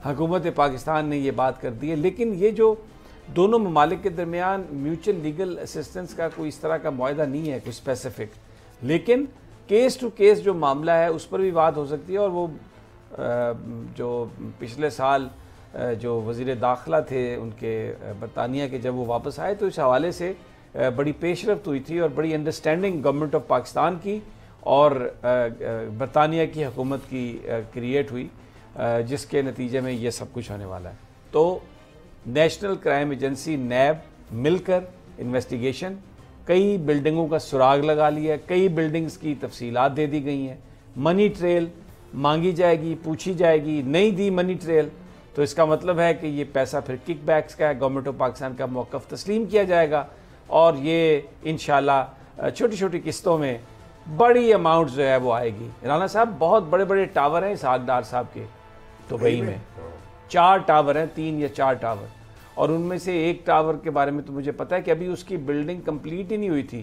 حکومت پاکستان نے یہ بات کر دی ہے. لیکن یہ جو دونوں ممالک کے درمیان میوچل لیگل اسسٹنس کا کوئی اس طرح کا معاہدہ نہیں ہے کوئی اسپیسیفک, لیکن کیس ٹو کیس جو معاملہ ہے اس پر بھی بات ہو سکتی ہے. اور وہ جو پچھلے سال جو وزیر داخلہ تھے ان کے برطانیہ کے, جب وہ واپس آئے تو اس حوالے سے بڑی پیش رفت ہوئی تھی اور بڑی انڈرسٹینڈنگ گورنمنٹ آف پاکستان کی اور برطانیہ کی حکومت کی کریٹ ہوئی, جس کے نتیجے میں یہ سب کچھ ہونے والا ہے. تو نیشنل کرائم ایجنسی نیب مل کر انویسٹیگیشن, کئی بلڈنگوں کا سراغ لگا لیا ہے, کئی بلڈنگز کی تفصیلات دے دی گئی ہیں, منی ٹریل مانگی جائے گی, پوچھی جائے گی, نہیں دی منی ٹریل تو اس کا مطلب ہے کہ یہ پیسہ پھر کک بیکس کا ہے, گورنمنٹ آف پاکستان کا موقف تسلیم کیا جائے گا اور یہ انشاءاللہ چھوٹی چھوٹی قسطوں میں بڑی اماؤنٹ جو ہے وہ آئے گی. رانا صاحب بہت بڑے بڑے ٹاور ہیں اسحاق ڈار صاحب کے دبئی میں, 4 ٹاور ہیں, 3 یا 4 ٹاور, اور ان میں سے ایک ٹاور کے بارے میں تو مجھے پتہ ہے کہ ابھی اس کی بلڈنگ کمپلیٹ ہی نہیں ہوئی تھی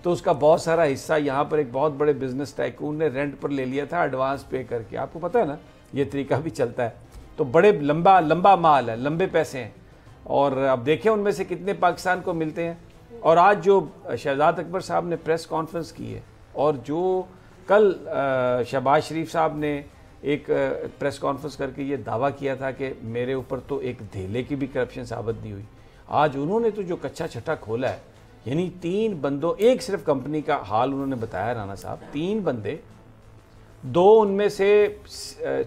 تو اس کا بہت سارا حصہ یہاں پر ایک بہت بڑے بزنس ٹائکون نے رینٹ پر لے لیا تھا ایڈوانس پے کر کے. آپ کو پتہ ہے نا یہ طریقہ بھی چلتا ہے. تو بڑے لمبا مال ہے, لمبے پیسے ہیں, اور اب دیکھیں ان میں سے کتنے پاکستان کو ملتے ہیں. اور آج جو شہزاد اکبر صاحب نے پریس کانفرنس کی ہے اور جو کل شہباز شریف صاحب نے ایک پریس کانفرنس کر کے یہ دعویٰ کیا تھا کہ میرے اوپر تو ایک دھیلے کی بھی کرپشن ثابت نہیں ہوئی, آج انہوں نے تو جو کچا چھٹا کھولا ہے, یعنی 3 بندوں, ایک صرف کمپنی کا حال انہوں نے بتایا رانا صاحب, 3 بندے, 2 ان میں سے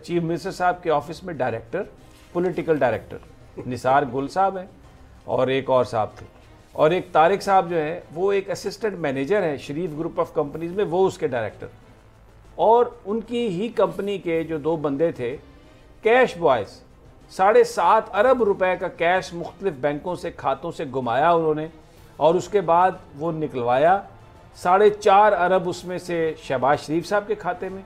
چیف منسٹر صاحب کے آفس میں ڈائریکٹر, پولیٹیکل ڈائریکٹر نثار گل صاحب ہیں اور ایک اور صاحب تھے, اور ایک طارق صاحب جو ہے وہ ایک اسسٹنٹ مینیجر ہے شریف گروپ آف کمپنیز میں, وہ اس کے ڈائریکٹر, اور ان کی ہی کمپنی کے جو 2 بندے تھے کیش بوائز, 7.5 ارب روپے کا کیش مختلف بینکوں سے کھاتوں سے گمایا انہوں نے, اور اس کے بعد وہ نکلوایا 4.5 ارب اس میں سے شہباز شریف صاحب کے کھاتے میں,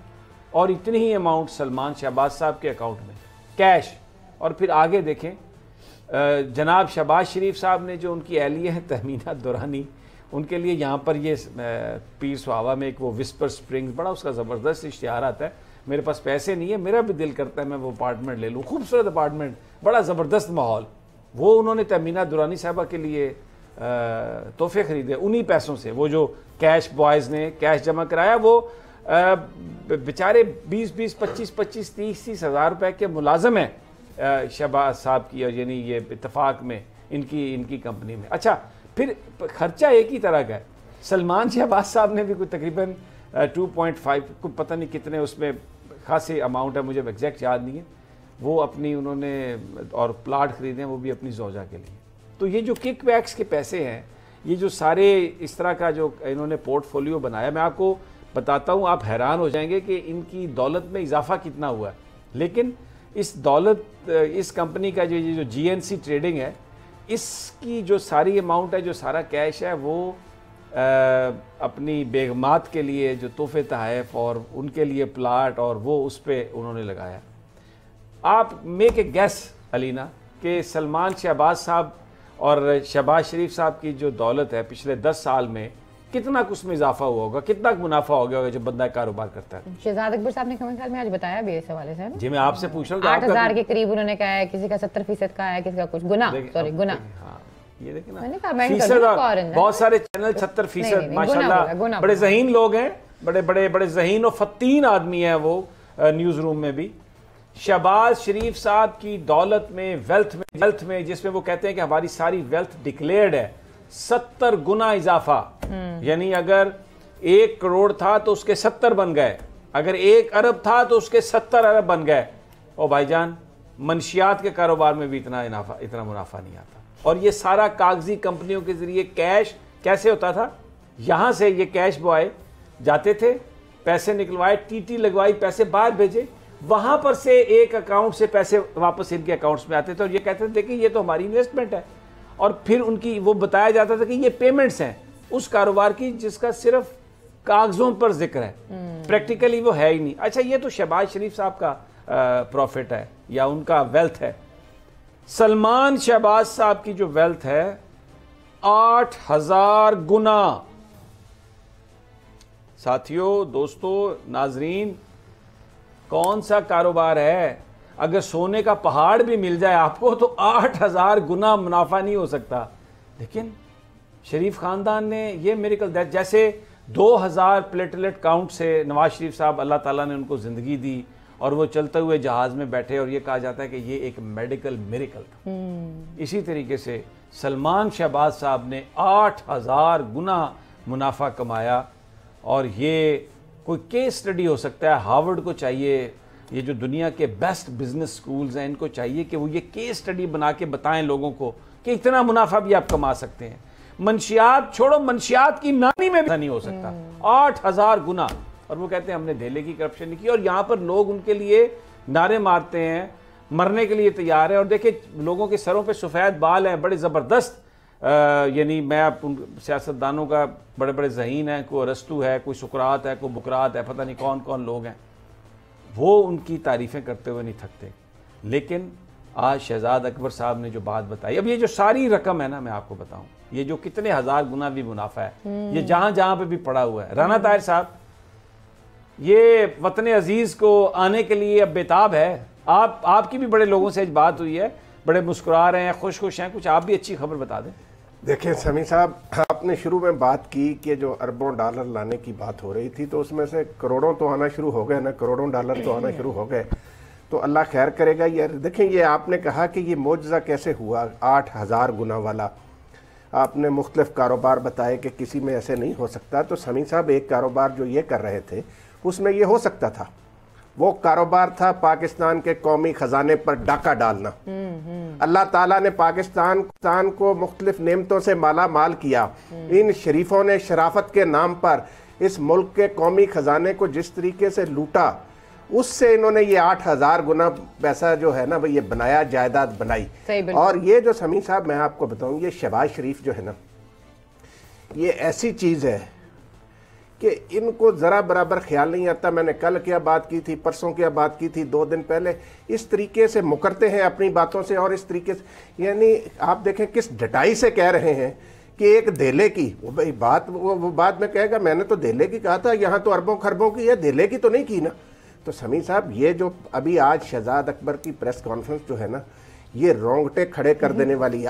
اور اتنی ہی اماؤنٹ سلمان شہباز صاحب کے اکاؤنٹ میں کیش. اور پھر آگے دیکھیں جناب شہباز شریف صاحب نے جو ان کی اہلیہ ہے تہمینہ دورانی, ان کے لیے یہاں پر یہ پیر سہاوا میں ایک وہ وسپر سپرنگ, بڑا اس کا زبردست اشتہار آتا ہے, میرے پاس پیسے نہیں ہے, میرا بھی دل کرتا ہے میں وہ اپارٹمنٹ لے لوں, خوبصورت اپارٹمنٹ, بڑا زبردست ماحول, وہ انہوں نے تہمینہ دورانی صاحبہ کے لیے تحفے خریدے انہی پیسوں سے. وہ جو کیش بوائز نے کیش جمع کرایا وہ بیچارے 20-20, 25-25, 30-30 ہزار روپے کے ملازم ہیں شہباز صاحب کی, اور یعنی یہ اتفاق میں ان کی کمپنی میں. اچھا پھر خرچہ ایک ہی طرح کا ہے. سلمان شہباز صاحب نے بھی کوئی تقریباً 2.5 کوئی پتہ نہیں کتنے اس میں خاصی اماؤنٹ ہے, مجھے ایگزیکٹ یاد نہیں ہے, وہ اپنی انہوں نے اور پلاٹ خریدے ہیں وہ بھی اپنی زوجہ کے لیے. تو یہ جو کک بیکس کے پیسے ہیں, یہ جو سارے اس طرح کا جو انہوں نے پورٹ فولیو بنایا, میں آپ کو بتاتا ہوں, آپ حیران ہو جائیں گے کہ ان کی دولت میں اضافہ کتنا ہوا ہے. لیکن اس دولت, اس کمپنی کا جو GNC ٹریڈنگ ہے, اس کی جو ساری اماؤنٹ ہے, جو سارا کیش ہے, وہ اپنی بیگمات کے لیے جو تحفے تحائف اور ان کے لیے پلاٹ, اور وہ اس پہ انہوں نے لگایا. آپ میک اے گیس علینا کہ سلمان شہباز صاحب اور شہباز شریف صاحب کی جو دولت ہے پچھلے 10 سال میں کتنا کچھ میں اضافہ ہوا ہوگا, کتنا منافع ہو گیا ہوگا جو بندہ کاروبار کرتا ہے. شہزاد اکبر صاحب نے خیال میں آج بتایا بھی اس حوالے سے. جی میں آپ سے پوچھ رہا ہوں, 8,000 کے قریب انہوں نے کہا ہے, کسی کا 70% کا ہے, کسی کا کچھ گنا, گنا. ہاں یہ دیکھیں فیصد, بہت سارے چینل 70% ماشاءاللہ بڑے ذہین لوگ ہیں, بڑے ذہین و فتین آدمی ہیں وہ نیوز روم میں بھی. شہباز شریف صاحب کی دولت میں, ویلتھ میں جس میں وہ کہتے ہیں کہ ہماری ساری ویلتھ ڈکلیئرڈ ہے, 70 گنا اضافہ. یعنی اگر 1 کروڑ تھا تو اس کے 70 بن گئے, اگر 1 ارب تھا تو اس کے 70 ارب بن گئے. اور بھائی جان منشیات کے کاروبار میں بھی اتنا منافع نہیں آتا. اور یہ سارا کاغذی کمپنیوں کے ذریعے کیش کیسے ہوتا تھا, یہاں سے یہ کیش بوائے جاتے تھے, پیسے نکلوائے, ٹی لگوائی, پیسے باہر بھیجے, وہاں پر سے ایک اکاؤنٹ سے پیسے واپس ان کے اکاؤنٹس میں آتے تھے, اور یہ کہتے تھے کہ یہ تو ہماری انویسٹمنٹ ہے. اور پھر ان کی وہ بتایا جاتا تھا کہ یہ پیمنٹس ہیں اس کاروبار کی جس کا صرف کاغذوں پر ذکر ہے, پریکٹیکلی وہ ہے ہی نہیں. اچھا یہ تو شہباز شریف صاحب کا پروفٹ ہے یا ان کا ویلتھ ہے. سلمان شہباز صاحب کی جو ویلتھ ہے 8,000 گنا. ساتھیوں, دوستو, ناظرین, کون سا کاروبار ہے اگر سونے کا پہاڑ بھی مل جائے آپ کو تو 8000 گنا منافع نہیں ہو سکتا. لیکن شریف خاندان نے یہ میریکل جیسے 2000 پلیٹلیٹ کاؤنٹ سے نواز شریف صاحب اللہ تعالیٰ نے ان کو زندگی دی اور وہ چلتے ہوئے جہاز میں بیٹھے اور یہ کہا جاتا ہے کہ یہ ایک میڈیکل میریکل تھا. اسی طریقے سے سلمان شہباز صاحب نے 8000 گنا منافع کمایا اور یہ کوئی کیس سٹڈی ہو سکتا ہے. ہارورڈ کو چاہیے, یہ جو دنیا کے بیسٹ بزنس سکولز ہیں ان کو چاہیے کہ وہ یہ کیس سٹڈی بنا کے بتائیں لوگوں کو کہ اتنا منافع بھی آپ کما سکتے ہیں. منشیات چھوڑو, منشیات کی نانی میں بھی نہیں ہو سکتا 8000 گنا. اور وہ کہتے ہیں ہم نے دھیلے کی کرپشن نہیں کی, اور یہاں پر لوگ ان کے لیے نعرے مارتے ہیں, مرنے کے لیے تیار ہیں. اور دیکھیں لوگوں کے سروں پہ سفید بال ہیں بڑے زبردست, یعنی میں آپ سیاستدانوں کا بڑے بڑے ذہین ہیں, کوئی ارسطو ہے, کوئی سقراط ہے, کوئی بقراط ہے, پتہ نہیں کون کون لوگ ہیں, وہ ان کی تعریفیں کرتے ہوئے نہیں تھکتے. لیکن آج شہزاد اکبر صاحب نے جو بات بتائی, اب یہ جو ساری رقم ہے نا میں آپ کو بتاؤں, یہ جو کتنے ہزار گنا بھی منافع ہے یہ جہاں جہاں پہ بھی پڑا ہوا ہے. رانا طاہر صاحب یہ وطن عزیز کو آنے کے لیے اب بیتاب ہے. آپ کی بھی بڑے لوگوں سے بات ہوئی ہے, بڑے مسکرا رہے ہیں, خوش ہیں, کچھ آپ بھی اچھی خبر بتا دیں. دیکھیں سمیع صاحب, آپ نے شروع میں بات کی کہ جو اربوں ڈالر لانے کی بات ہو رہی تھی تو اس میں سے کروڑوں تو آنا شروع ہو گئے نا, کروڑوں ڈالر تو آنا شروع ہو گئے. تو اللہ خیر کرے گا. یہ دیکھیں یہ آپ نے کہا کہ یہ معجزہ کیسے ہوا 8000 گنا والا, آپ نے مختلف کاروبار بتائے کہ کسی میں ایسے نہیں ہو سکتا. تو سمیع صاحب ایک کاروبار جو یہ کر رہے تھے اس میں یہ ہو سکتا تھا, وہ کاروبار تھا پاکستان کے قومی خزانے پر ڈاکہ ڈالنا. اللہ تعالیٰ نے پاکستان کو مختلف نعمتوں سے مالا مال کیا. ان شریفوں نے شرافت کے نام پر اس ملک کے قومی خزانے کو جس طریقے سے لوٹا, اس سے انہوں نے یہ 8000 گنا پیسہ جو ہے نا وہ یہ بنایا, جائیداد بنائی. اور یہ جو سمیع صاحب میں آپ کو بتاؤں, یہ شہباز شریف جو ہے نا یہ ایسی چیز ہے کہ ان کو ذرا برابر خیال نہیں آتا. میں نے کل کیا بات کی تھی, پرسوں کیا بات کی تھی, 2 دن پہلے, اس طریقے سے مکرتے ہیں اپنی باتوں سے. اور اس طریقے سے یعنی آپ دیکھیں کس ڈٹائی سے کہہ رہے ہیں کہ ایک دھیلے کی وہ بات میں کہے گا میں نے تو دھیلے کی کہا تھا, یہاں تو اربوں خربوں کی ہے, دھیلے کی تو نہیں کی نا. تو سمیع صاحب یہ جو ابھی آج شہزاد اکبر کی پریس کانفرنس جو ہے نا یہ رونگٹے کھڑے کر دینے والی ہے.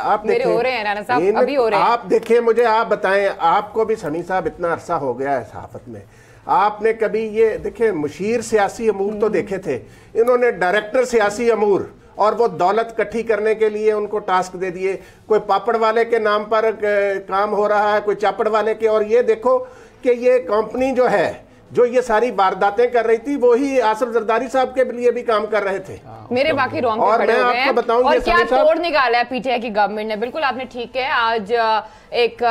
آپ دیکھیں مجھے آپ بتائیں, آپ کو بھی سمیع صاحب اتنا عرصہ ہو گیا ہے صحافت میں, آپ نے کبھی یہ دیکھیں مشیر سیاسی امور تو دیکھے تھے, انہوں نے ڈائریکٹر سیاسی امور, اور وہ دولت کٹھی کرنے کے لیے ان کو ٹاسک دے دیے. کوئی پاپڑ والے کے نام پر کام ہو رہا ہے, کوئی چاپڑ والے کے, اور یہ دیکھو کہ یہ کمپنی جو ہے جو یہ ساری وارداتیں کر رہی تھی وہی آصف زرداری صاحب کے لیے بھی کام کر رہے تھے. میرے باقی رونگ پہ کھڑے ہو گئے ہیں. اور کیا توڑ نکالا ہے پی ٹی آئی کی گورنمنٹ نے. بالکل آپ نے ٹھیک ہے. آج ایک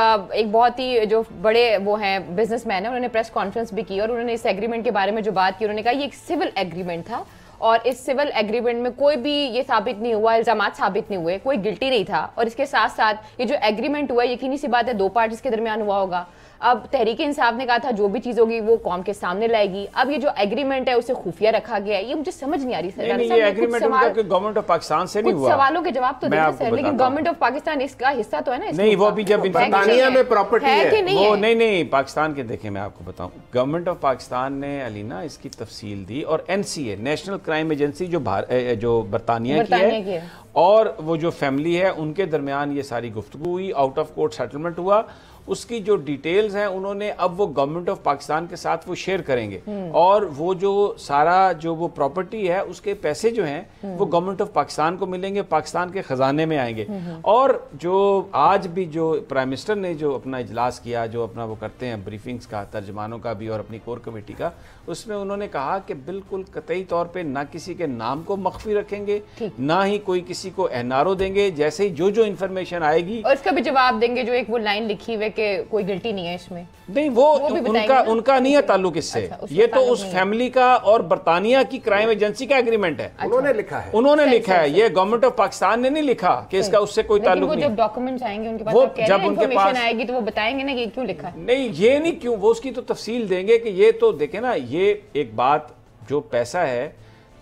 بہت ہی جو بڑے وہ ہیں بزنس مین ہیں, انہوں نے پریس کانفرنس بھی کی اور انہوں نے اس ایگریمنٹ کے بارے میں جو بات کی, انہوں نے کہا یہ ایک سول ایگریمنٹ تھا اور اس سول ایگریمنٹ میں کوئی بھی یہ ثابت نہیں ہوا, الزامات ثابت نہیں ہوئے, کوئی گلٹی نہیں تھا. اور اس کے ساتھ ساتھ یہ جو ایگریمنٹ ہوا ہے یقینی سی بات ہے 2 پارٹیز کے درمیان ہوا ہوگا. اب تحریک انصاف نے کہا تھا جو بھی چیز ہوگی وہ قوم کے سامنے لائے گی. اب یہ جو ایگریمنٹ ہے اسے خفیہ رکھا گیا ہے, یہ مجھے سمجھ نہیں آ رہی سر. یہ ایگریمنٹ ان کا کہ گورنمنٹ آف پاکستان سے نہیں ہوا. سوالوں کے جواب تو دیں سر, لیکن گورنمنٹ آف پاکستان اس کا حصہ تو ہے نا. نہیں وہ بھی جب برطانیہ میں پراپرٹی ہے وہ نہیں پاکستان کے. دیکھیں میں آپ کو بتاؤں, گورنمنٹ آف پاکستان نے علینا اس کی تفصیل دی, اور N C a national crime agency جو برطانیہ کی ہے اور وہ جو فیملی ہے ان کے درمیان یہ ساری گفتگو ہوئی, آؤٹ آف کورٹ سیٹلمنٹ ہوا. اس کی جو ڈیٹیلز ہیں انہوں نے اب وہ گورنمنٹ آف پاکستان کے ساتھ وہ شیئر کریں گے, اور وہ جو سارا جو وہ پراپرٹی ہے اس کے پیسے جو ہیں وہ گورنمنٹ آف پاکستان کو ملیں گے, پاکستان کے خزانے میں آئیں گے. اور جو آج بھی جو پرائم منسٹر نے جو اپنا اجلاس کیا, جو اپنا وہ کرتے ہیں بریفنگز کا, ترجمانوں کا بھی اور اپنی کور کمیٹی کا, اس میں انہوں نے کہا کہ بالکل قطعی طور پہ نہ کسی کے نام کو مخفی رکھیں گے, نہ ہی کوئی کسی کو احنارو دیں گے. جیسے ہی جو انفارمیشن آئے گی اور اس کا بھی جواب دیں گے. جو ایک وہ لائن لکھی ہوئے کہ کوئی گلٹی نہیں ہے اس میں, نہیں وہ ان کا نہیں ہے تعلق اس سے. یہ تو اس فیملی کا اور برطانیہ کی کرائم ایجنسی کا ایگریمنٹ ہے, انہوں نے لکھا ہے. یہ گورنمنٹ آف پاکستان نے نہیں لکھا کہ اس کا اس سے کوئی تعلق نہیں. جب ڈاکومنٹس آئیں گے ان کے پاس, جب انفارمیشن آئے گی تو وہ بتائیں گے نا کہ کیوں لکھا ہے. نہیں یہ نہیں کیوں, وہ اس کی تو تفصیل دیں گے کہ یہ تو دیکھیں نا, یہ ایک بات جو پیسہ ہے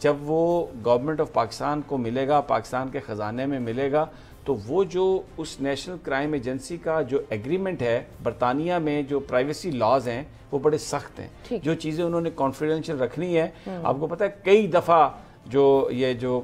جب وہ گورنمنٹ آف پاکستان کو ملے گا, پاکستان کے خزانے میں ملے گا, تو وہ جو اس نیشنل کرائم ایجنسی کا جو ایگریمنٹ ہے برطانیہ میں, جو پرائیویسی لاز ہیں وہ بڑے سخت ہیں. جو چیزیں انہوں نے کانفیڈینشیل رکھنی ہے, آپ کو پتہ ہے کئی دفعہ یہ جو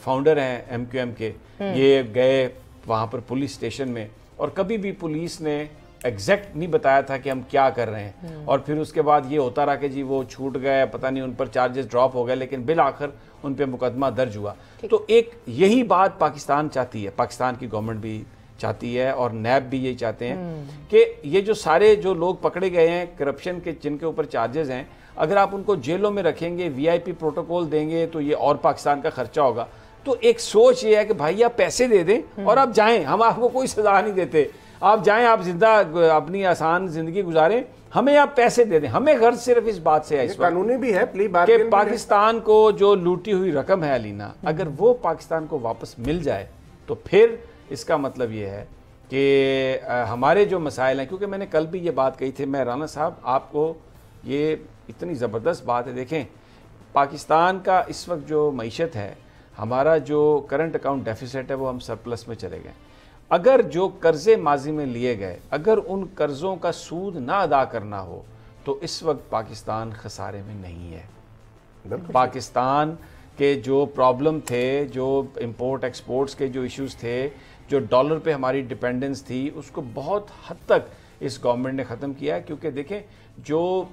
فاؤنڈر ہیں MQM کے، یہ گئے وہاں پر پولیس اسٹیشن میں، اور کبھی بھی پولیس نے ایگزیکٹ نہیں بتایا تھا کہ ہم کیا کر رہے ہیں، اور پھر اس کے بعد یہ ہوتا رہا کہ جی وہ چھوٹ گئے، پتہ نہیں ان پر چارجز ڈراپ ہو گئے، لیکن بالآخر ان پہ مقدمہ درج ہوا۔ تو ایک یہی بات پاکستان چاہتی ہے، پاکستان کی گورنمنٹ بھی چاہتی ہے اور نیب بھی یہی چاہتے ہیں کہ یہ جو سارے جو لوگ پکڑے گئے ہیں کرپشن کے، جن کے اوپر چارجز ہیں، اگر آپ ان کو جیلوں میں رکھیں گے، VIP پروٹوکول دیں گے تو یہ اور پاکستان کا خرچہ ہوگا۔ تو ایک سوچ یہ ہے کہ بھائی آپ پیسے دے دیں اور آپ جائیں، ہم آپ کو کوئی سزا نہیں دیتے، آپ جائیں، آپ زندہ اپنی آسان زندگی گزاریں، ہمیں آپ پیسے دے دیں۔ ہمیں غرض صرف اس بات سے ہے اس وقت قانونی بھی ہے کہ پاکستان کو جو لوٹی ہوئی رقم ہے علینا، اگر وہ پاکستان کو واپس مل جائے تو پھر اس کا مطلب یہ ہے کہ ہمارے جو مسائل ہیں، کیونکہ میں نے کل بھی یہ بات کہی تھی، میں رانا صاحب آپ کو، یہ اتنی زبردست بات ہے، دیکھیں پاکستان کا اس وقت جو معیشت ہے، ہمارا جو کرنٹ اکاؤنٹ ڈیفیسٹ ہے وہ ہم سرپلس میں چلے گئے۔ اگر جو قرضے ماضی میں لیے گئے، اگر ان قرضوں کا سود نہ ادا کرنا ہو تو اس وقت پاکستان خسارے میں نہیں ہے۔ پاکستان کے جو پرابلم تھے، جو امپورٹ ایکسپورٹس کے جو ایشوز تھے، جو ڈالر پہ ہماری ڈیپینڈنس تھی، اس کو بہت حد تک اس گورنمنٹ نے ختم کیا ہے، کیونکہ دیکھیں جو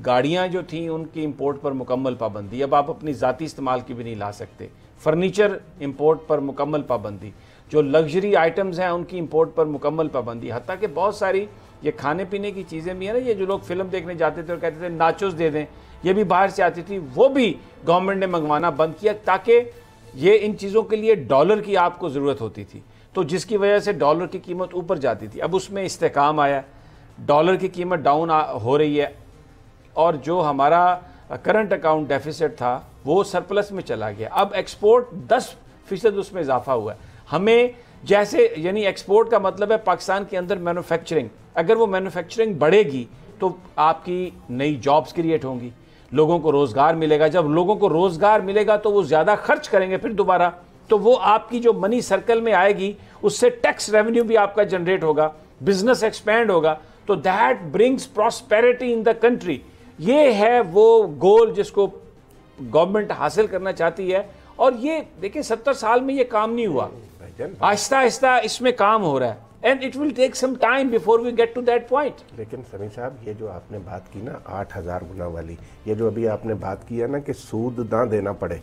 گاڑیاں جو تھیں ان کی امپورٹ پر مکمل پابندی، اب آپ اپنی ذاتی استعمال کی بھی نہیں لا سکتے، فرنیچر امپورٹ پر مکمل پابندی، جو لگژری آئٹمز ہیں ان کی امپورٹ پر مکمل پابندی، حتیٰ کہ بہت ساری یہ کھانے پینے کی چیزیں بھی ہیں نا، یہ جو لوگ فلم دیکھنے جاتے تھے اور کہتے تھے ناچوز دے دیں، یہ بھی باہر سے آتی تھی، وہ بھی گورنمنٹ نے منگوانا بند کیا، تاکہ یہ ان چیزوں کے لیے ڈالر کی آپ کو ضرورت ہوتی تھی، تو جس کی وجہ سے ڈالر کی قیمت اوپر جاتی تھی۔ اب اس میں استحکام آیا، ڈالر کی قیمت ڈاؤن ہو رہی ہے، اور جو ہمارا کرنٹ اکاؤنٹ ڈیفیسٹ تھا وہ سرپلس میں چلا گیا۔ اب ایکسپورٹ 10% اس میں اضافہ ہوا ہے۔ ہمیں جیسے، یعنی ایکسپورٹ کا مطلب ہے پاکستان کے اندر مینوفیکچرنگ، اگر وہ مینوفیکچرنگ بڑھے گی تو آپ کی نئی جابز کریٹ ہوں گی، لوگوں کو روزگار ملے گا، جب لوگوں کو روزگار ملے گا تو وہ زیادہ خرچ کریں گے پھر دوبارہ، تو وہ آپ کی جو منی سرکل میں آئے گی اس سے ٹیکس ریونیو بھی آپ کا جنریٹ ہوگا، بزنس ایکسپینڈ ہوگا، تو that brings prosperity in the country. یہ ہے وہ گول جس کو گورنمنٹ حاصل کرنا چاہتی ہے، اور یہ دیکھیں 70 سال میں یہ کام نہیں ہوا، آہستہ آہستہ اس میں کام ہو رہا ہے، and it will take some time before we get to that point۔ لیکن سمیع صاحب، یہ جو آپ نے بات کی نا 8000 گنا والی، یہ جو ابھی آپ نے بات کی ہے نا کہ سود نہ دینا پڑے،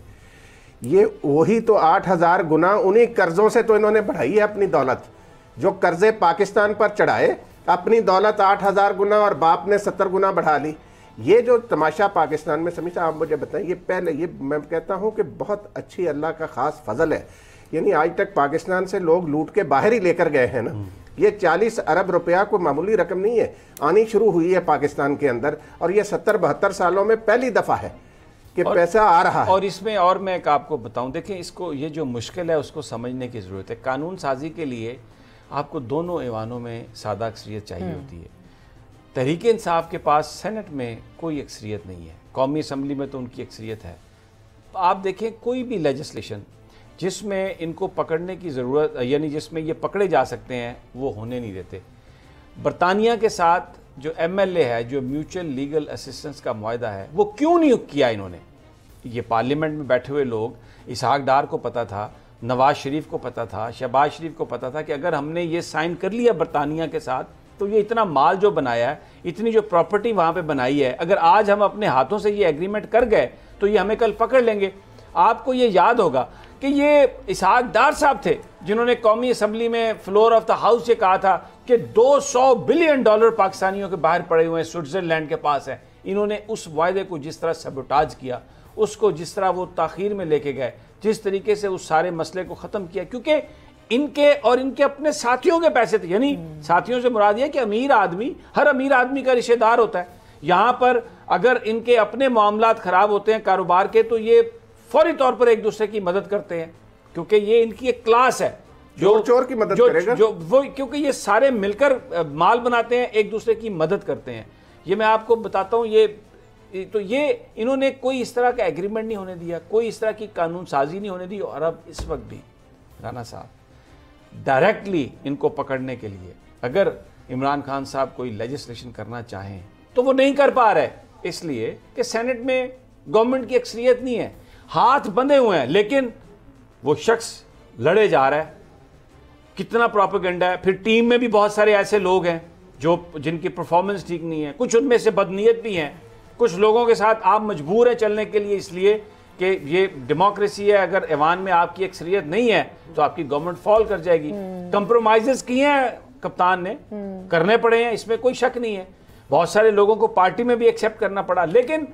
یہ وہی تو 8000 گنا انہی قرضوں سے تو انہوں نے بڑھائی ہے اپنی دولت، جو قرضے پاکستان پر چڑھائے، اپنی دولت 8000 گنا اور باپ نے 70 گنا بڑھا لی۔ یہ جو تماشا پاکستان میں، سمیع صاحب آپ مجھے بتائیں، یہ پہلے، یہ میں کہتا ہوں کہ بہت اچھی اللہ کا خاص فضل ہے، یعنی آج تک پاکستان سے لوگ لوٹ کے باہر ہی لے کر گئے ہیں نا، یہ 40 ارب روپیہ کوئی معمولی رقم نہیں ہے، آنی شروع ہوئی ہے پاکستان کے اندر، اور یہ 70-72 سالوں میں پہلی دفعہ ہے کہ پیسہ آ رہا ہے۔ اور اس میں اور میں ایک آپ کو بتاؤں، دیکھیں اس کو، یہ جو مشکل ہے اس کو سمجھنے کی ضرورت ہے۔ قانون سازی کے لیے آپ کو دونوں ایوانوں میں سادہ اکثریت چاہیے ہوتی ہے۔ تحریک انصاف کے پاس سینٹ میں کوئی اکثریت نہیں ہے، قومی اسمبلی میں تو ان کی اکثریت ہے۔ آپ دیکھیں کوئی بھی لیجسلیشن جس میں ان کو پکڑنے کی ضرورت، یعنی جس میں یہ پکڑے جا سکتے ہیں، وہ ہونے نہیں دیتے۔ برطانیہ کے ساتھ جو MLA ہے، جو میوچل لیگل اسسٹنس کا معاہدہ ہے، وہ کیوں نہیں کیا انہوں نے؟ یہ پارلیمنٹ میں بیٹھے ہوئے لوگ، اسحاق ڈار کو پتا تھا، نواز شریف کو پتا تھا، شہباز شریف کو پتا تھا کہ اگر ہم نے یہ سائن کر لیا برطانیہ کے ساتھ تو یہ اتنا مال جو بنایا ہے، اتنی جو پراپرٹی وہاں پہ بنائی ہے، اگر آج ہم اپنے ہاتھوں سے یہ ایگریمنٹ کر گئے تو یہ ہمیں کل پکڑ لیں گے۔ آپ کو یہ یاد ہوگا کہ یہ اسحاق ڈار صاحب تھے جنہوں نے قومی اسمبلی میں فلور آف دا ہاؤس یہ کہا تھا کہ $200 بلین پاکستانیوں کے باہر پڑے ہوئے ہیں، سوئٹزرلینڈ کے پاس ہے۔ انہوں نے اس معاہدے کو جس طرح سیبوٹاج کیا، اس کو جس طرح وہ تاخیر میں لے کے گئے، جس طریقے سے اس سارے مسئلے کو ختم کیا، کیونکہ ان کے اور ان کے اپنے ساتھیوں کے پیسے تھے، یعنی ساتھیوں سے مراد یہ کہ امیر آدمی، ہر امیر آدمی کا رشتہ دار ہوتا ہے۔ یہاں پر اگر ان کے اپنے معاملات خراب ہوتے ہیں کاروبار کے تو یہ فوری طور پر ایک دوسرے کی مدد کرتے ہیں، کیونکہ یہ ان کی ایک کلاس ہے جو چور کی مدد کرے گا، وہ کیونکہ یہ سارے مل کر مال بناتے ہیں، ایک دوسرے کی مدد کرتے ہیں۔ یہ میں آپ کو بتاتا ہوں، یہ انہوں نے کوئی اس طرح کا ایگریمنٹ نہیں ہونے دیا، کوئی اس طرح کی قانون سازی نہیں ہونے دی، اور اب اس وقت بھی رانا صاحب ڈائریکٹلی ان کو پکڑنے کے لیے اگر عمران خان صاحب کوئی لیجسلیشن کرنا چاہیں تو وہ نہیں کر پا رہے، اس لیے کہ سینٹ میں گورنمنٹ کی اکثریت نہیں ہے۔ ہاتھ بندھے ہوئے ہیں لیکن وہ شخص لڑے جا رہا ہے. کتنا پروپیگنڈا ہے. پھر ٹیم میں بھی بہت سارے ایسے لوگ ہیں جن کی پرفارمنس ٹھیک نہیں ہے, کچھ ان میں سے بدنیت بھی ہیں, کچھ لوگوں کے ساتھ آپ مجبور ہیں چلنے کے لیے اس لیے کہ یہ ڈیموکریسی ہے, اگر ایوان میں آپ کی اکثریت نہیں ہے تو آپ کی گورنمنٹ فال کر جائے گی. کمپرومائزز کیے ہیں کپتان نے, کرنے پڑے ہیں, اس میں کوئی شک نہیں ہے. بہت سارے لوگوں کو پارٹی میں بھی ایکسیپٹ کرنا پڑا, لیکن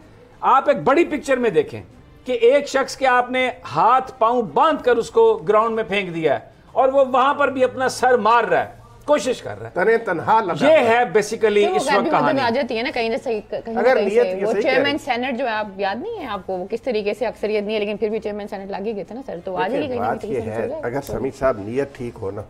آپ ایک بڑی پکچر میں دیکھیں کہ ایک شخص کے آپ نے ہاتھ پاؤں باندھ کر اس کو گراؤنڈ میں پھینک دیا ہے اور وہ وہاں پر بھی اپنا سر مار رہا ہے, کوشش کر رہا ہے, تنہا لگا. یہ ہے بیسیکلی اس وقت کہانی. آ جاتی ہے نا کہیں سے اگر نیت وہ چیئرمین سینٹ جو ہے, آپ یاد نہیں ہے آپ کو وہ کس طریقے سے اکثریت نہیں ہے لیکن پھر بھی چیئرمین سینٹ لاگے گئے تھے نا سر, تو آج ہی کہیں بات یہ ہے اگر سمیع صاحب نیت ٹھیک ہو نا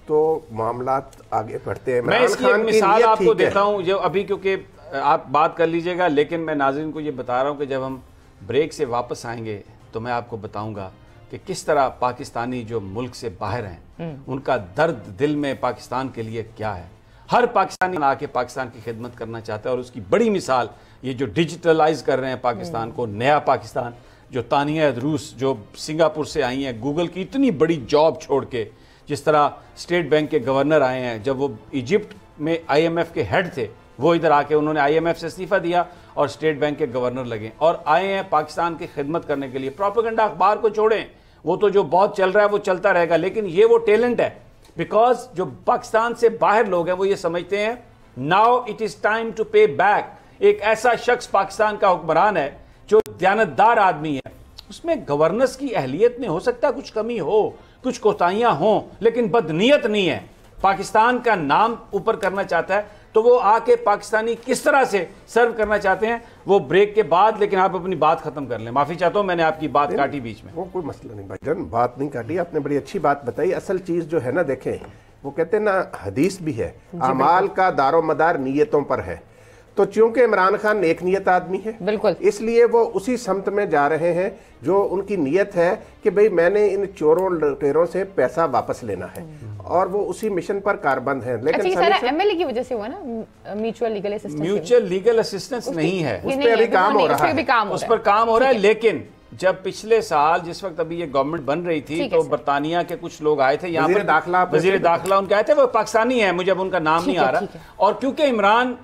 تو معاملات آگے بڑھتے ہیں. میں اس کی ایک مثال آپ کو دیتا ہوں جو ابھی, کیونکہ آپ بات کر لیجئے گا, لیکن میں ناظرین کو یہ بتا رہا ہوں کہ جب ہم بریک سے واپس آئیں گے تو میں آپ کو بتاؤں گا کہ کس طرح پاکستانی جو ملک سے باہر ہیں ان کا درد دل میں پاکستان کے لیے کیا ہے. ہر پاکستانی آ کے پاکستان کی خدمت کرنا چاہتا ہے, اور اس کی بڑی مثال یہ جو ڈیجیٹلائز کر رہے ہیں پاکستان کو, نیا پاکستان, جو تانیہ دروس جو سنگاپور سے آئی ہیں گوگل کی اتنی بڑی جاب چھوڑ کے, جس طرح اسٹیٹ بینک کے گورنر آئے ہیں, جب وہ ایجپٹ میں آئی ایم ایف کے ہیڈ تھے وہ ادھر آ کے انہوں نے آئی ایم ایف سے استعفیٰ دیا اور اسٹیٹ بینک کے گورنر لگے اور آئے ہیں پاکستان کی خدمت کرنے کے لیے. پروپیگنڈا اخبار کو چھوڑیں, وہ تو جو بہت چل رہا ہے وہ چلتا رہے گا, لیکن یہ وہ ٹیلنٹ ہے. بیکاز جو پاکستان سے باہر لوگ ہیں وہ یہ سمجھتے ہیں now it is time to pay back. ایک ایسا شخص پاکستان کا حکمران ہے جو دیانتدار آدمی ہے, اس میں گورننس کی اہلیت میں ہو سکتا ہے کچھ کمی ہو, کچھ کوتاہیاں ہوں, لیکن بدنیت نہیں ہے. پاکستان کا نام اوپر کرنا چاہتا ہے, تو وہ آ کے پاکستانی کس طرح سے سرو کرنا چاہتے ہیں وہ بریک کے بعد. لیکن آپ اپنی بات ختم کر لیں, معافی چاہتا ہوں میں نے آپ کی بات کاٹی بیچ میں. وہ کوئی مسئلہ نہیں بھائی جان, بات نہیں کاٹی, آپ نے بڑی اچھی بات بتائی. اصل چیز جو ہے نا, دیکھیں وہ کہتے ہیں نا, حدیث بھی ہے اعمال کا دار و مدار نیتوں پر ہے. تو چونکہ عمران خان نیک نیت آدمی ہے بالکل, اس لیے وہ اسی سمت میں جا رہے ہیں جو ان کی نیت ہے کہ بھئی میں نے ان چوروں لٹیروں سے پیسہ واپس لینا ہے, اور وہ اسی مشن پر کاربند ہیں. لیکن یہ سارا ایم ایل اے کی وجہ سے ہوا نا, میوچول لیگل اسسٹنس نہیں ہے, اس پہ ابھی کام ہو رہا ہے, اس پر کام ہو رہا ہے. لیکن جب پچھلے سال جس وقت ابھی یہ گورنمنٹ بن رہی تھی تو برطانیہ کے کچھ لوگ آئے تھے یہاں پر, وزیر داخلہ ان کے آئے تھے, وہ پاکستانی ہیں, مجھے اب ان کا نام نہیں آ رہا, اور کیونکہ عمران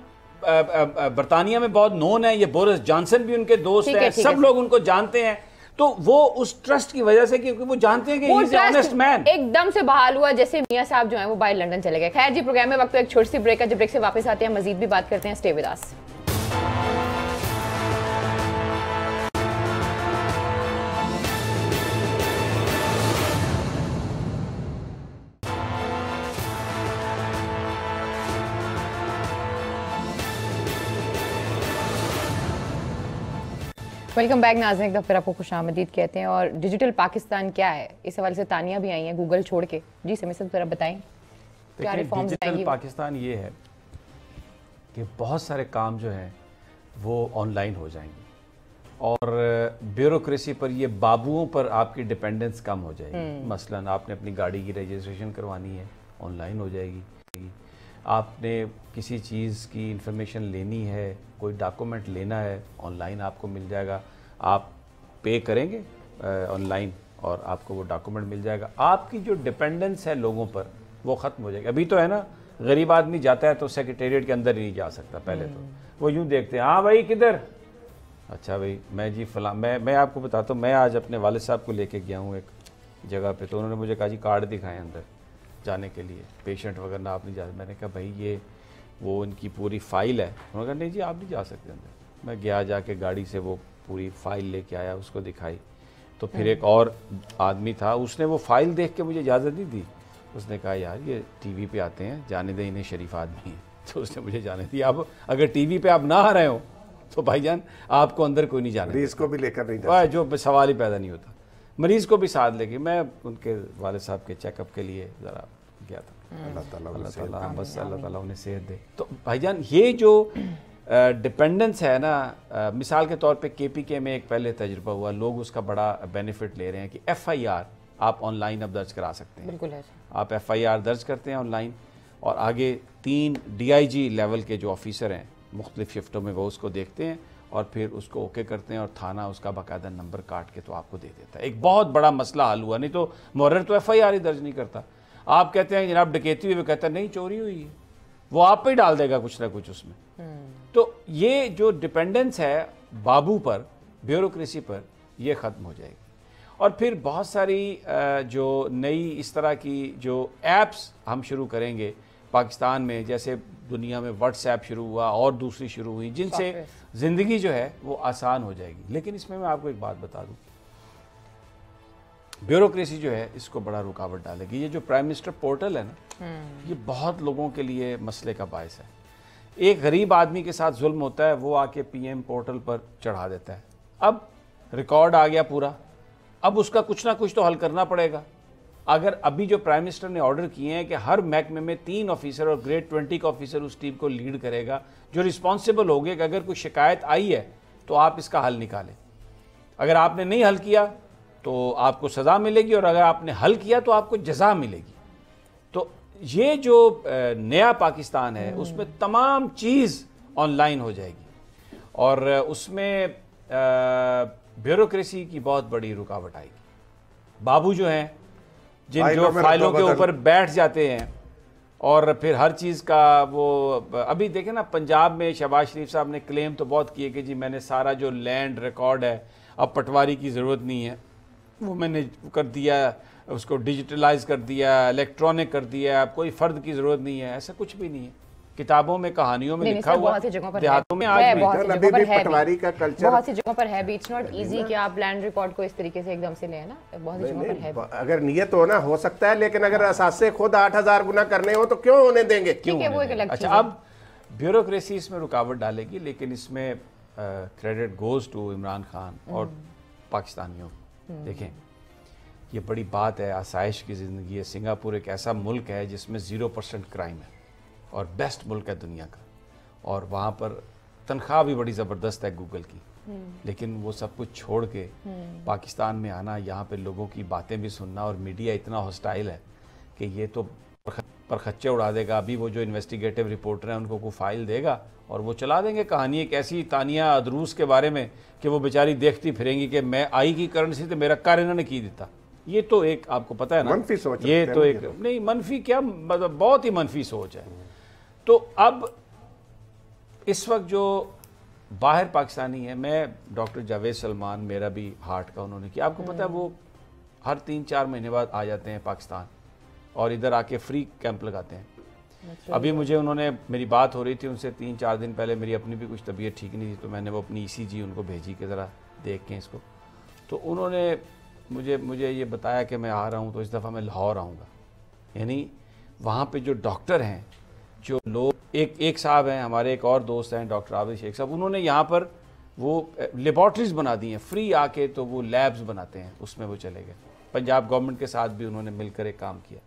برطانیہ میں بہت نون ہے, یہ بورس جانسن بھی ان کے دوست ہیں, سب لوگ ان کو جانتے ہیں, تو وہ اس ٹرسٹ کی وجہ سے, کیونکہ وہ جانتے ہیں کہ ہی از اے آنیسٹ مین, ایک دم سے بحال ہوا جیسے میاں صاحب جو ہیں وہ باہر لندن چلے گئے. خیر جی, پروگرام میں وقت ایک چھوٹی سی بریک ہے, جب بریک سے واپس آتے ہیں مزید بھی بات کرتے ہیں. Stay with us. Welcome back ناظرین, ایک دفعہ پھر آپ کو خوش آمدید کہتے ہیں. اور ڈیجیٹل پاکستان کیا ہے, اس حوالے سے تانیہ بھی آئی ہیں گوگل چھوڑ کے. جی سمیع صاحب ذرا بتائیں کیا ریفارمز آئیں گی. ڈیجیٹل پاکستان یہ ہے کہ بہت سارے کام جو ہیں وہ آن لائن ہو جائیں گے, اور بیوروکریسی پر, یہ بابوؤں پر آپ کی ڈیپینڈنس کم ہو جائے گی. مثلاً آپ نے اپنی گاڑی کی رجسٹریشن کروانی ہے, آن لائن ہو جائے گی. آپ نے کسی چیز کی انفارمیشن لینی ہے, کوئی ڈاکومنٹ لینا ہے, آن لائن آپ کو مل جائے گا. آپ پے کریں گے آن لائن اور آپ کو وہ ڈاکومنٹ مل جائے گا. آپ کی جو ڈیپینڈنس ہے لوگوں پر وہ ختم ہو جائے گی. ابھی تو ہے نا, غریب آدمی جاتا ہے تو سیکریٹریٹ کے اندر ہی نہیں جا سکتا. پہلے تو وہ یوں دیکھتے ہیں, ہاں بھائی کدھر, اچھا بھائی میں جی فلاں, میں آپ کو بتاتا ہوں, میں آج اپنے والد صاحب کو لے کے گیا ہوں ایک جگہ پہ, تو انہوں نے مجھے کہا جی کارڈ دکھائیں اندر جانے کے لیے, پیشنٹ وغیرہ آپ نہیں جا سکتے. میں نے کہا بھائی یہ وہ ان کی پوری فائل ہے. انہوں نے کہا نہیں جی آپ نہیں جا سکتے اندر. میں گیا, جا کے گاڑی سے وہ پوری فائل لے کے آیا, اس کو دکھائی. تو پھر ایک اور آدمی تھا, اس نے وہ فائل دیکھ کے مجھے اجازت نہیں دی. اس نے کہا یار یہ ٹی وی پہ آتے ہیں, جانے دیں انہیں, شریف آدمی ہیں. تو اس نے مجھے جانے دی. اب اگر ٹی وی پہ آپ نہ آ رہے ہو تو بھائی جان آپ کو اندر کوئی نہیں جانے, مریض کو بھی لے کر نہیں جاتا, جو سوال ہی پیدا نہیں ہوتا. مریض کو بھی ساتھ لے کے میں ان کے والد صاحب کے چیک اپ کے لیے ذرا گیا تھا. اللہ تعالیٰ بس اللہ تعالیٰ انہیں صحت دے. تو بھائی جان یہ جو ڈیپینڈنس ہے نا, مثال کے طور پہ کے پی کے میں ایک پہلے تجربہ ہوا, لوگ اس کا بڑا بینیفٹ لے رہے ہیں کہ ایف آئی آر آپ آن لائن اب درج کرا سکتے ہیں. بالکل ہے, آپ ایف آئی آر درج کرتے ہیں آن لائن, اور آگے 3 DIG لیول کے جو آفیسر ہیں مختلف شفٹوں میں وہ اس کو دیکھتے ہیں, اور پھر اس کو اوکے کرتے ہیں اور تھانہ اس کا باقاعدہ نمبر کاٹ کے تو آپ کو دے دیتا ہے. ایک بہت بڑا مسئلہ حل ہوا. نہیں تو محرر تو FIR ہی درج نہیں کرتا. آپ کہتے ہیں جناب ڈکیتی ہوئی, وہ کہتا ہے نہیں چوری ہوئی ہے, وہ آپ پہ ہی ڈال دے گا کچھ نہ کچھ اس میں. تو یہ جو ڈپینڈنس ہے بابو پر, بیوروکریسی پر, یہ ختم ہو جائے گی. اور پھر بہت ساری جو نئی اس طرح کی جو ایپس ہم شروع کریں گے پاکستان میں, جیسے دنیا میں واٹس ایپ شروع ہوا اور دوسری شروع ہوئی, جن سے زندگی جو ہے وہ آسان ہو جائے گی. لیکن اس میں آپ کو ایک بات بتا دوں, بیوروکریسی جو ہے اس کو بڑا رکاوٹ ڈالے گی. یہ جو پرائم منسٹر پورٹل ہے نا, یہ بہت لوگوں کے لیے مسئلے کا باعث ہے. ایک غریب آدمی کے ساتھ ظلم ہوتا ہے, وہ آ کے PM پورٹل پر چڑھا دیتا ہے. اب ریکارڈ آ گیا پورا, اب اس کا کچھ نہ کچھ تو حل کرنا پڑے گا. اگر ابھی جو پرائم منسٹر نے آرڈر کیے ہیں کہ ہر محکمے میں 3 آفیسر اور گریڈ 20 کا آفیسر اس ٹیم کو لیڈ کرے گا, جو رسپانسبل ہوگے کہ اگر کوئی شکایت آئی ہے تو آپ اس کا حل نکالیں. اگر آپ نے نہیں حل کیا تو آپ کو سزا ملے گی, اور اگر آپ نے حل کیا تو آپ کو جزا ملے گی. تو یہ جو نیا پاکستان ہے اس میں تمام چیز آن لائن ہو جائے گی, اور اس میں بیوروکریسی کی بہت بڑی رکاوٹ آئے گی. بابو جو ہیں جن جو فائلوں کے اوپر بیٹھ جاتے ہیں اور پھر ہر چیز کا وہ, ابھی دیکھیں نا پنجاب میں شہباز شریف صاحب نے کلیم تو بہت کیے کہ جی میں نے سارا جو لینڈ ریکارڈ ہے اب پٹواری کی ضرورت نہیں ہے, وہ میں نے کر دیا, اس کو ڈیجیٹلائز کر دیا, الیکٹرانک کر دیا, اب کوئی فرد کی ضرورت نہیں ہے. ایسا کچھ بھی نہیں ہے. کتابوں میں کہانیوں میں لکھا ہوا, دیہاتوں میں آج بھی پٹواری کا کلچر بہت سی جگہوں پر ہے بھی. اٹس ناٹ ایزی کہ آپ لینڈ ریکارڈ کو اس طریقے سے ایک دم سے لیں نا, بہت سی جگہوں پر ہے. اگر نیت ہونا ہو سکتا ہے, لیکن اگر اثاثے خود 8000 گنا کرنے ہو تو کیوں ہونے دیں گے؟ اچھا, اب بیوروکریسی اس میں رکاوٹ ڈالے گی, لیکن اس میں credit goes to Imran Khan اور پاکستانیوں. دیکھیں یہ بڑی بات ہے, آسائش کی زندگی ہے. سنگاپور ایک ایسا ملک ہے جس میں 0% کرائم ہے اور بیسٹ ملک ہے دنیا کا, اور وہاں پر تنخواہ بھی بڑی زبردست ہے گوگل کی. لیکن وہ سب کچھ چھوڑ کے پاکستان میں آنا, یہاں پہ لوگوں کی باتیں بھی سننا, اور میڈیا اتنا ہاسٹائل ہے کہ یہ تو پرخچے اڑا دے گا. ابھی وہ جو انویسٹیگیٹو رپورٹر ہیں ان کو کوئی فائل دے گا اور وہ چلا دیں گے کہانی ایک ایسی تانیہ ادروس کے بارے میں کہ وہ بیچاری دیکھتی پھریں گی کہ میں آئی کی کرنسی تو میرا کار انہوں نے کی دیتا. یہ تو ایک آپ کو پتہ ہے نا, منفی سوچ, یہ تو ایک نہیں منفی کیا, مطلب بہت ہی منفی سوچ ہے. تو اب اس وقت جو باہر پاکستانی ہے, میں ڈاکٹر جاوید سلمان, میرا بھی ہارٹ کا انہوں نے کیا, آپ کو پتہ ہے وہ ہر 3-4 مہینے بعد آ جاتے ہیں پاکستان اور ادھر آ کے فری کیمپ لگاتے ہیں. ابھی مجھے انہوں نے, میری بات ہو رہی تھی ان سے 3-4 دن پہلے, میری اپنی بھی کچھ طبیعت ٹھیک نہیں تھی تو میں نے وہ اپنی ECG ان کو بھیجی کہ ذرا دیکھ کے اس کو. تو انہوں نے مجھے یہ بتایا کہ میں آ رہا ہوں تو اس دفعہ میں لاہور آؤں گا. یعنی وہاں پہ جو ڈاکٹر ہیں, جو لوگ, ایک صاحب ہیں ہمارے, ایک اور دوست ہیں ڈاکٹر عابد شیخ صاحب, انہوں نے یہاں پر وہ لیبارٹریز بنا دی ہیں فری آ کے, تو وہ لیبز بناتے ہیں, اس میں وہ چلے گئے. پنجاب گورنمنٹ کے ساتھ بھی انہوں نے مل کر ایک کام کیا.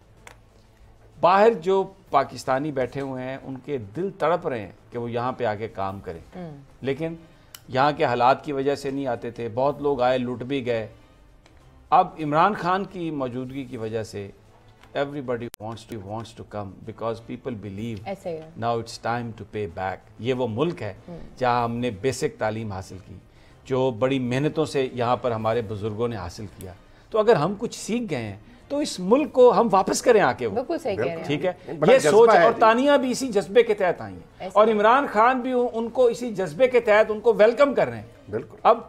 باہر جو پاکستانی بیٹھے ہوئے ہیں ان کے دل تڑپ رہے ہیں کہ وہ یہاں پہ آ کے کام کریں, لیکن یہاں کے حالات کی وجہ سے نہیں آتے تھے. بہت لوگ آئے, لٹ بھی گئے. اب عمران خان کی موجودگی کی وجہ سے everybody wants to come because people believe now it's time to pay back. یہ وہ ملک ہے جہاں ہم نے بیسک تعلیم حاصل کی, جو بڑی محنتوں سے یہاں پر ہمارے بزرگوں نے حاصل کیا. تو اگر ہم کچھ سیکھ گئے ہیں تو اس ملک کو ہم واپس کریں آ کے. بالکل صحیح کہہ رہے ہیں, ٹھیک ہے, یہ سوچ, اور تانیہ بھی اسی جذبے کے تحت آئی ہیں, اور عمران خان بھی ان کو اسی جذبے کے تحت ان کو ویلکم کر رہے ہیں. بالکل. اب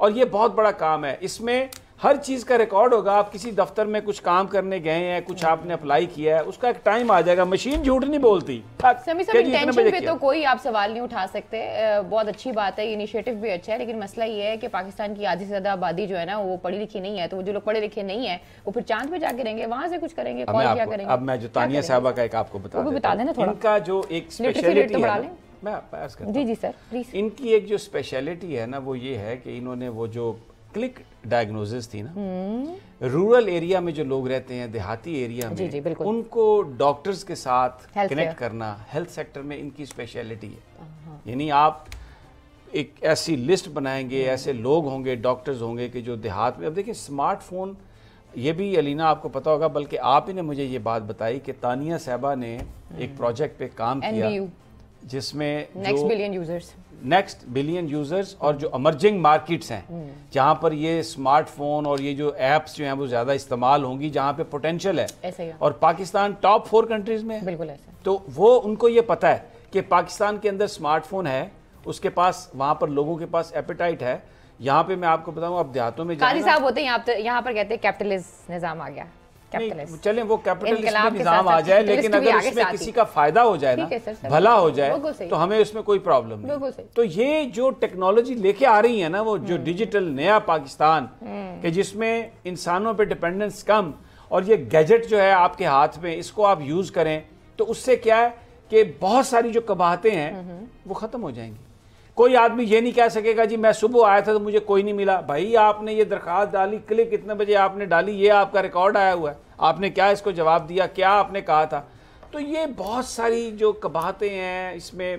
اور یہ بہت بڑا کام ہے, اس میں ہر چیز کا ریکارڈ ہوگا. آپ کسی دفتر میں کچھ کام کرنے گئے ہیں, کچھ آپ نے اپلائی کیا ہے, اس کا ایک ٹائم آ جائے گا. مشین جھوٹ نہیں بولتی. سمی صاحب انٹینشن پہ تو کوئی آپ سوال نہیں اٹھا سکتے, بہت اچھی بات ہے, یہ انیشیٹو بھی اچھا ہے, لیکن مسئلہ یہ ہے کہ پاکستان کی آدھی سے زیادہ آبادی جو ہے نا وہ پڑھی لکھی نہیں ہے, تو وہ جو لوگ پڑھے لکھے نہیں ہیں وہ پھر چاند پہ جا کے رہیں گے, وہاں سے کچھ کریں گے, کال کیا کریں گے. اب میں جو تانیہ صاحبہ کا ایک آپ کو بتا دینا تھوڑا, ان کا جو ایک اسپیشلٹی ہے, میں عرض کرتا ہوں. جی سر پلیز. ان کی ایک جو اسپیشلٹی ہے نا وہ یہ ہے کہ انہوں نے وہ جو کلک ڈائگنوزس تھی نا, رورل ایریا میں جو لوگ رہتے ہیں, دیہاتی ایریا میں, ان کو ڈاکٹرز کے ساتھ کنیکٹ کرنا, ہیلتھ سیکٹر میں ان کی اسپیشلٹی ہے. یعنی آپ ایک ایسی لسٹ بنائیں گے, ایسے لوگ ہوں گے, ڈاکٹرز ہوں گے کہ جو دیہات میں. اب دیکھیں اسمارٹ فون, یہ بھی علینا آپ کو پتا ہوگا, بلکہ آپ ہی نے مجھے یہ بات بتائی کہ تانیہ صاحبہ نے ایک پروجیکٹ پہ کام کیا, جس میں next billion users, next billion users اور جو امرجنگ مارکیٹس ہیں جہاں پر یہ اسمارٹ فون اور یہ جو ایپس جو ہیں وہ زیادہ استعمال ہوں گی، جہاں پہ پوٹینشیل ہے، اور پاکستان ٹاپ 4 کنٹریز میں ہے، بالکل ایسا، تو وہ ان کو یہ پتہ ہے کہ پاکستان کے اندر اسمارٹ فون ہے، اس کے پاس وہاں پر لوگوں کے پاس ایپیٹائٹ ہے. یہاں پہ میں آپ کو بتاؤں اب دیہاتوں میں قاضی صاحب ہوتے ہیں یہاں پر کہتے ہیں کیپٹلسٹ نظام آ گیا، چلیں وہ کیپٹلسٹ نظام آ جائے، لیکن اگر اس میں کسی کا فائدہ ہو جائے نا، بھلا ہو جائے، تو ہمیں اس میں کوئی پرابلم نہیں. تو یہ جو ٹیکنالوجی لے کے آ رہی ہے نا، وہ جو ڈیجیٹل نیا پاکستان کہ جس میں انسانوں پہ ڈیپینڈنس کم، اور یہ گیجٹ جو ہے آپ کے ہاتھ میں، اس کو آپ یوز کریں تو اس سے کیا ہے کہ بہت ساری جو قباحتیں ہیں وہ ختم ہو جائیں گی. کوئی آدمی یہ نہیں کہہ سکے گا جی میں صبح آیا تھا تو مجھے کوئی نہیں ملا. بھائی آپ نے یہ درخواست ڈالی، کلک کتنے بجے آپ نے ڈالی، یہ آپ کا ریکارڈ آیا ہوا ہے، آپ نے کیا اس کو جواب دیا، کیا آپ نے کہا تھا. تو یہ بہت ساری جو قباحتیں ہیں اس میں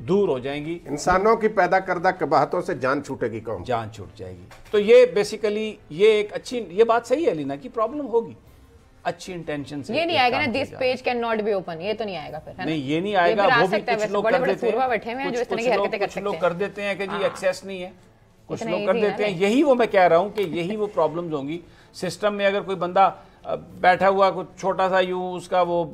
دور ہو جائیں گی. انسانوں کی پیدا کردہ قباحتوں سے جان چھوٹے گی، قوم جان چھوٹ جائے گی. تو یہ بیسیکلی یہ ایک اچھی، یہ بات صحیح ہے لینا کی پرابلم ہوگی اچھی انٹینشن سے. یہ نہیں آئے گا نا this page can not be open, یہ تو نہیں آئے گا پھر. نہیں یہ نہیں آئے گا. وہ بھی کچھ لوگ کر دیتے ہیں، کچھ لوگ کر دیتے ہیں کہ جی ایکسیس نہیں ہے، کچھ لوگ کر دیتے ہیں. یہی وہ میں کہہ رہا ہوں کہ یہی وہ پرابلمز ہوں گی سسٹم میں. اگر کوئی بندہ بیٹھا ہوا کوئی چھوٹا سا یوں اس کا وہ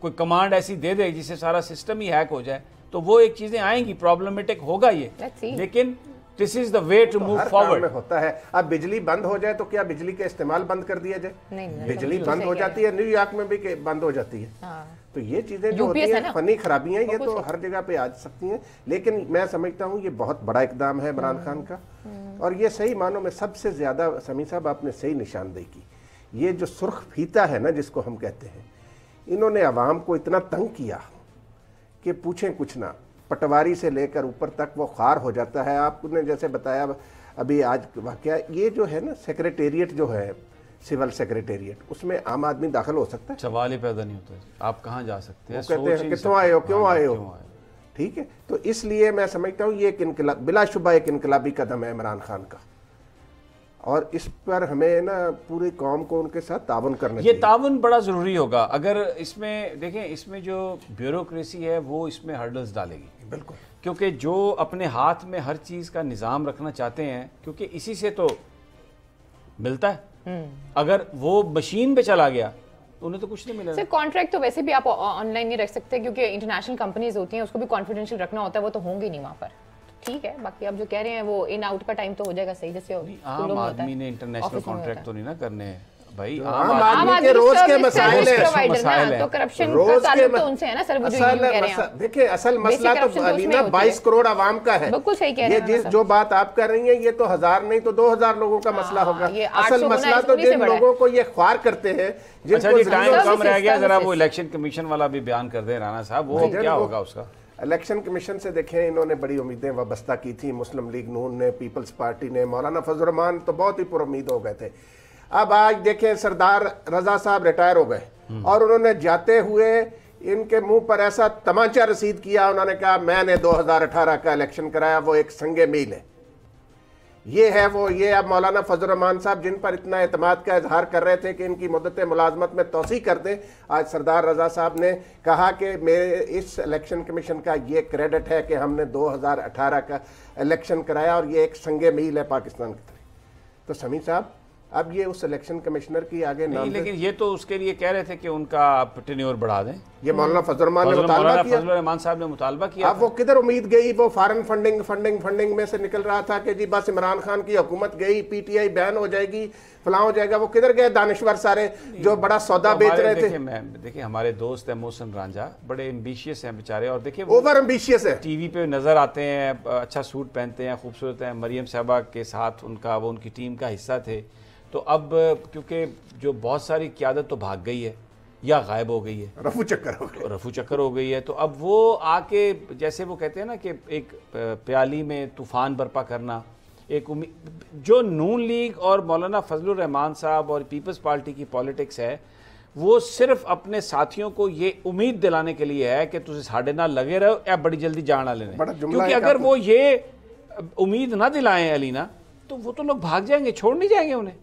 کوئی کمانڈ ایسی دے دے جس سے سارا سسٹم ہی ہیک ہو جائے، تو وہ ایک چیزیں آئیں گی، پرابلمٹک ہوگا یہ. لیکن this is the way to move forward. ہوتا ہے. اب بجلی بند ہو جائے تو کیا بجلی کا استعمال بند کر دیا جائے؟ بجلی بند ہو جاتی ہے، نیو یارک میں بھی بند ہو جاتی ہے. تو یہ چیزیں جو ہوتی ہیں فنی خرابیاں، یہ تو ہر جگہ پہ آ سکتی ہیں. لیکن میں سمجھتا ہوں یہ بہت بڑا اقدام ہے عمران خان کا، اور یہ صحیح معنوں میں سب سے زیادہ سمیع صاحب آپ نے صحیح نشاندہی کی. یہ جو سرخ پھیتا ہے نا جس کو ہم کہتے ہیں، انہوں نے عوام کو اتنا تنگ کیا کہ پوچھیں کچھ نہ. پٹواری سے لے کر اوپر تک وہ خوار ہو جاتا ہے. آپ نے جیسے بتایا ابھی آج واقعہ، یہ جو ہے نا سیکریٹریٹ جو ہے، سول سیکریٹریٹ، اس میں عام آدمی داخل ہو سکتا ہے؟ سوال ہی پیدا نہیں ہوتا. آپ کہاں جا سکتے ہیں؟ وہ کہتے ہیں کتوں آئے ہو، کیوں آئے ہو. ٹھیک ہے، تو اس لیے میں سمجھتا ہوں یہ ایک انقلاب، بلا شبہ ایک انقلابی قدم ہے عمران خان کا، اور اس پر ہمیں نا پوری قوم کو ان کے ساتھ تعاون کرنا چاہیے. یہ تعاون بڑا ضروری ہوگا. اگر اس میں دیکھیں، اس میں جو بیوروکریسی ہے وہ اس میں ہرڈلز ڈالے گی. بالکل، کیونکہ جو اپنے ہاتھ میں ہر چیز کا نظام رکھنا چاہتے ہیں، کیونکہ اسی سے تو ملتا ہے. اگر وہ مشین پہ چلا گیا تو انہیں تو کچھ نہیں ملے گا. کانٹریکٹ تو ویسے بھی آپ آن لائن نہیں رکھ سکتے، کیونکہ انٹرنیشنل کمپنیز ہوتی ہیں، اس کو بھی کانفیڈینشیل رکھنا ہوتا ہے، وہ تو ہوں گی نہیں وہاں پر. ٹھیک ہے، باقی آپ جو کہہ رہے ہیں وہ ان آؤٹ کا ٹائم تو ہو جائے گا صحیح. جیسے عام آدمی نے انٹرنیشنل کانٹریکٹ تو نہیں نا کرنے ہیں بھائی. عام آدمی کے روز کے مسائل ہیں، تو کرپشن کا تعلق تو ان سے ہے نا سر. وہ جو کہہ رہے ہیں، دیکھیں اصل مسئلہ تو علینا 22 کروڑ عوام کا ہے. بالکل صحیح کہہ رہے ہیں. یہ جو بات آپ کر رہی ہیں یہ تو 1000 نہیں تو 2000 لوگوں کا مسئلہ ہوگا. اصل مسئلہ تو جن لوگوں کو یہ خوار کرتے ہیں، جن کو ٹائم کم رہ گیا، ذرا وہ الیکشن کمیشن والا بھی بیان کر دیں رانا صاحب، وہ کیا ہوگا اس کا. الیکشن کمیشن سے دیکھیں انہوں نے بڑی امیدیں وابستہ کی تھی، مسلم لیگ نون نے، پیپلز پارٹی نے. مولانا فضل الرحمان تو بہت ہی پر امید ہو گئے تھے. اب آج دیکھیں سردار رضا صاحب ریٹائر ہو گئے، اور انہوں نے جاتے ہوئے ان کے منہ پر ایسا تمانچہ رسید کیا، انہوں نے کہا میں نے 2018 کا الیکشن کرایا، وہ ایک سنگ میل ہے. یہ ہے وہ یہ. اب مولانا فضل الرحمان صاحب جن پر اتنا اعتماد کا اظہار کر رہے تھے کہ ان کی مدت ملازمت میں توسیع کر دیں، آج سردار رضا صاحب نے کہا کہ میرے اس الیکشن کمیشن کا یہ کریڈٹ ہے کہ ہم نے 2018 کا الیکشن کرایا، اور یہ ایک سنگ میل ہے پاکستان کی طرف. تو سمیع صاحب اب یہ اس الیکشن کمشنر کی آگے نہیں، لیکن یہ تو اس کے لیے کہہ رہے تھے کہ ان کا آپ ٹینیور بڑھا دیں. یہ مولانا فضل الرحمان نے مطالبہ کیا، فضل الرحمان صاحب نے مطالبہ کیا. اب وہ کدھر امید گئی؟ وہ فارن فنڈنگ میں سے نکل رہا تھا کہ جی بس عمران خان کی حکومت گئی، پی ٹی آئی بین ہو جائے گی، فلاں ہو جائے گا. وہ کدھر گئے دانشور سارے جو بڑا سودا بیچ رہے تھے؟ دیکھیں ہمارے دوست ہیں محسن رانجھا، بڑے ایمبیشیس ہیں بیچارے، اور دیکھیں اوور ایمبیشیس ہے. ٹی وی پہ نظر آتے ہیں، اچھا سوٹ پہنتے ہیں، خوبصورت ہیں. مریم صاحبہ کے ساتھ وہ ان کی ٹیم کا حصہ تھے. تو اب کیونکہ جو بہت ساری قیادت تو بھاگ گئی ہے یا غائب ہو گئی ہے، رفو چکر ہو گئی ہے، تو اب وہ آ کے جیسے وہ کہتے ہیں نا کہ ایک پیالی میں طوفان برپا کرنا، ایک جو نون لیگ اور مولانا فضل الرحمان صاحب اور پیپلز پارٹی کی پالیٹکس ہے، وہ صرف اپنے ساتھیوں کو یہ امید دلانے کے لیے ہے کہ تسی ساڈے نال لگے رہو یا بڑی جلدی جان نہ لینے. کیونکہ اگر وہ یہ امید نہ دلائیں علینا تو وہ تو لوگ بھاگ جائیں گے، چھوڑ نہیں جائیں گے انہیں.